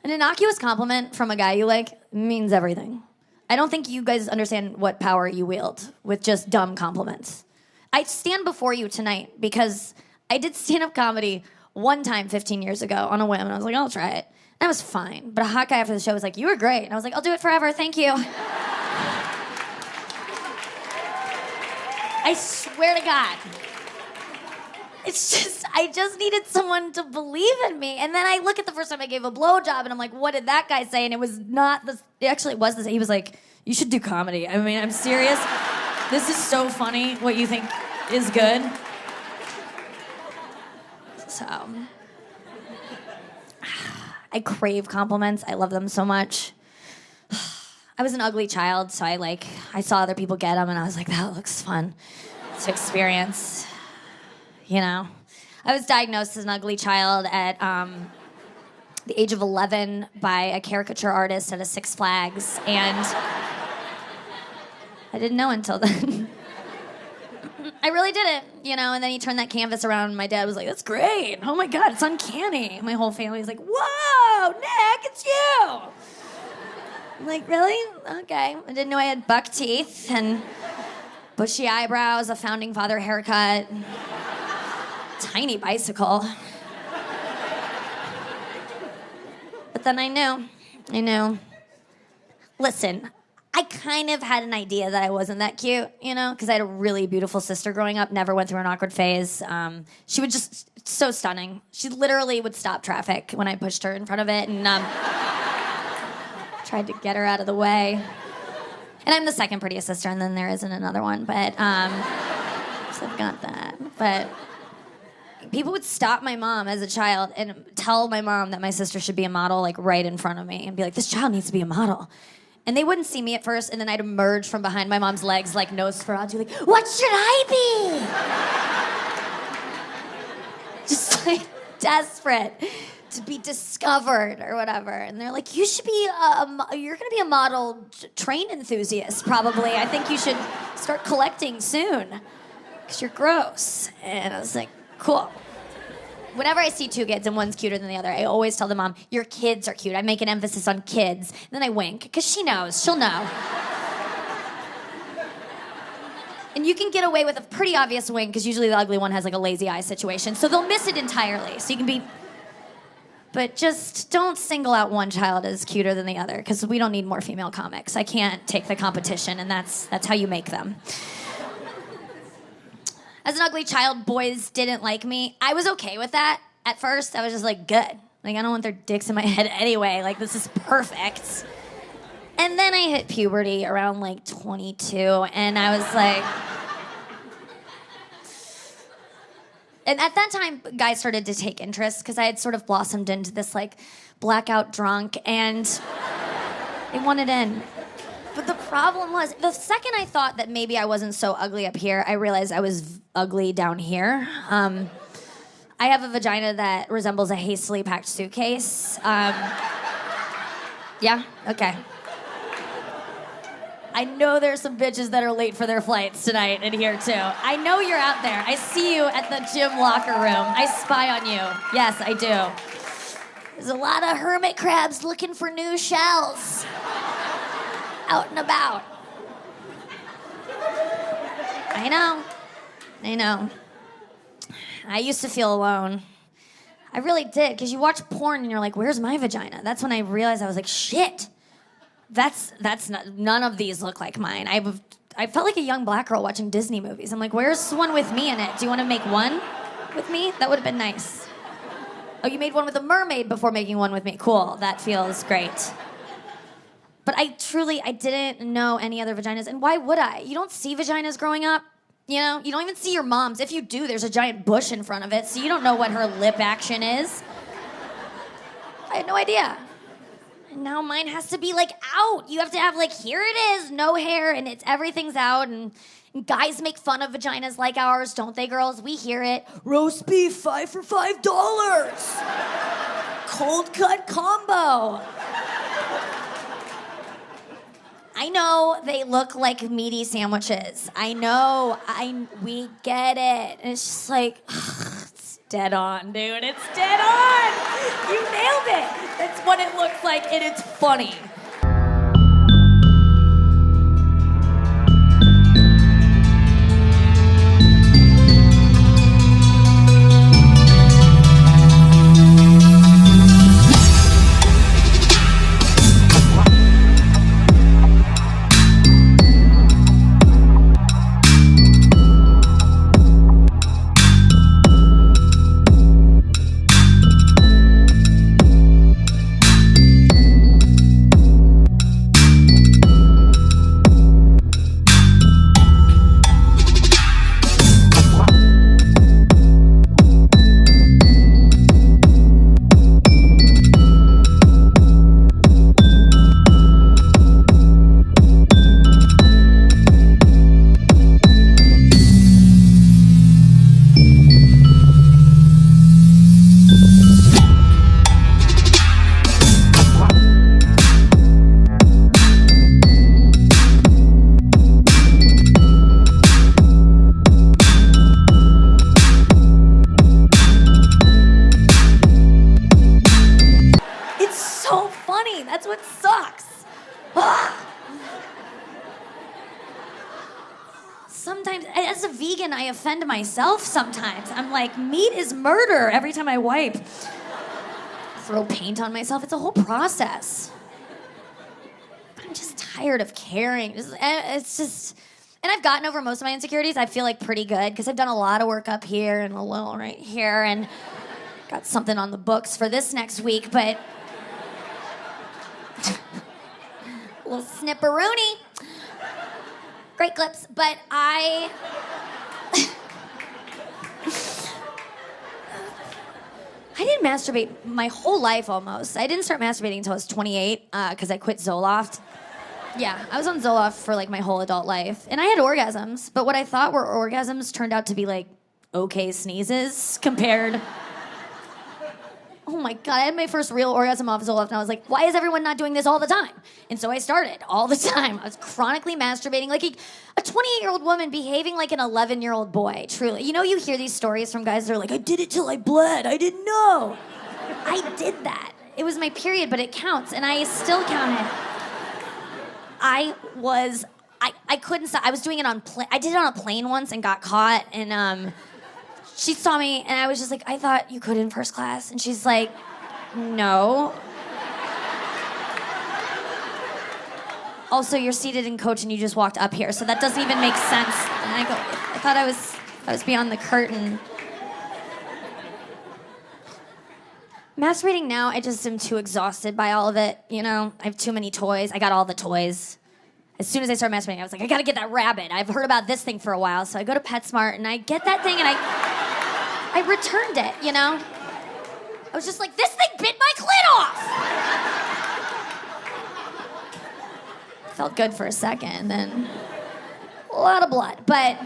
An innocuous compliment from a guy you like means everything. I don't think you guys understand what power you wield with just dumb compliments. I stand before you tonight because I did stand-up comedy one time 15 years ago on a whim, and I was like, I'll try it. And I was fine. But a hot guy after the show was like, you were great. And I was like, I'll do it forever, thank you. I swear to God. It's just, I just needed someone to believe in me. And then I look at the first time I gave a blowjob and I'm like, what did that guy say? And it was not this, it was this. He was like, you should do comedy. I mean, I'm serious. This is so funny what you think is good. So, I crave compliments. I love them so much. I was an ugly child, so I saw other people get them and I was like, that looks fun to experience. You know, I was diagnosed as an ugly child at the age of 11 by a caricature artist at a Six Flags, and I didn't know until then. I really didn't, you know, and then he turned that canvas around and my dad was like, that's great. Oh my God, it's uncanny. My whole family was like, whoa, Nick, it's you. I'm like, really? Okay. I didn't know I had buck teeth and bushy eyebrows, a founding father haircut. Tiny bicycle. But then I knew. Listen, I kind of had an idea that I wasn't that cute, you know, because I had a really beautiful sister growing up, never went through an awkward phase. She was just so stunning. She literally would stop traffic when I pushed her in front of it and tried to get her out of the way. And I'm the second prettiest sister, and then there isn't another one, but so I've got that. But people would stop my mom as a child and tell my mom that my sister should be a model, like, right in front of me, and be like, this child needs to be a model. And they wouldn't see me at first, and then I'd emerge from behind my mom's legs like Nosferatu, like, what should I be? Just, like, desperate to be discovered or whatever. And they're like, you should be, you're gonna be a model train enthusiast, probably. I think you should start collecting soon, because you're gross. And I was like, cool. Whenever I see two kids and one's cuter than the other, I always tell the mom, your kids are cute. I make an emphasis on kids. And then I wink, because she knows. She'll know. And you can get away with a pretty obvious wink, because usually the ugly one has like a lazy eye situation. So they'll miss it entirely. So you can be... But just don't single out one child as cuter than the other, because we don't need more female comics. I can't take the competition, and that's how you make them. As an ugly child, boys didn't like me. I was okay with that at first. I was just like, good. Like, I don't want their dicks in my head anyway. Like, this is perfect. And then I hit puberty around, like, 22, and I was like... And at that time, guys started to take interest, because I had sort of blossomed into this, like, blackout drunk, and they wanted in. But the problem was, the second I thought that maybe I wasn't so ugly up here, I realized I was ugly down here. I have a vagina that resembles a hastily packed suitcase. Yeah? Okay. I know there's some bitches that are late for their flights tonight in here, too. I know you're out there. I see you at the gym locker room. I spy on you. Yes, I do. There's a lot of hermit crabs looking for new shells. Out and about. I know. I used to feel alone. I really did, because you watch porn and you're like, where's my vagina? That's when I realized I was like, shit. That's not, none of these look like mine. I felt like a young black girl watching Disney movies. I'm like, where's one with me in it? Do you want to make one with me? That would have been nice. Oh, you made one with a mermaid before making one with me. Cool, that feels great. But I didn't know any other vaginas. And why would I? You don't see vaginas growing up. You know, you don't even see your mom's. If you do, there's a giant bush in front of it, so you don't know what her lip action is. I had no idea. And now mine has to be, like, out. You have to have, like, here it is, no hair, and everything's out, and guys make fun of vaginas like ours, don't they, girls? We hear it. Roast beef, 5 for $5. Cold cut combo. I know they look like meaty sandwiches. I know. We get it. And it's just like, it's dead on, dude. It's dead on. You nailed it. That's what it looks like, and it's funny. That's what sucks. Sometimes, as a vegan, I offend myself sometimes. I'm like, meat is murder every time I wipe. Throw paint on myself. It's a whole process. I'm just tired of caring. It's just... And I've gotten over most of my insecurities. I feel like pretty good because I've done a lot of work up here and a little right here and got something on the books for this next week, but... a little snipperoonie. Great clips, but I didn't masturbate my whole life almost. I didn't start masturbating until I was 28 because I quit Zoloft. Yeah, I was on Zoloft for like my whole adult life. And I had orgasms, but what I thought were orgasms turned out to be like okay sneezes compared... Oh my God, I had my first real orgasm off Zoloft, and I was like, why is everyone not doing this all the time? And so I started all the time. I was chronically masturbating like a 28-year-old woman behaving like an 11-year-old boy, truly. You know, you hear these stories from guys that are like, I did it till I bled. I didn't know. I did that. It was my period, but it counts, and I still count it. I couldn't stop. I was doing it I did it on a plane once and got caught, and she saw me, and I was just like, I thought you could in first class. And she's like, no. Also, you're seated in coach, and you just walked up here, so that doesn't even make sense. And I go, I thought I was beyond the curtain. Masturbating now, I just am too exhausted by all of it, you know? I have too many toys. I got all the toys. As soon as I started masturbating, I was like, I gotta get that rabbit. I've heard about this thing for a while, so I go to PetSmart, and I get that thing, and I returned it, you know? I was just like, this thing bit my clit off! Felt good for a second, then a lot of blood, but...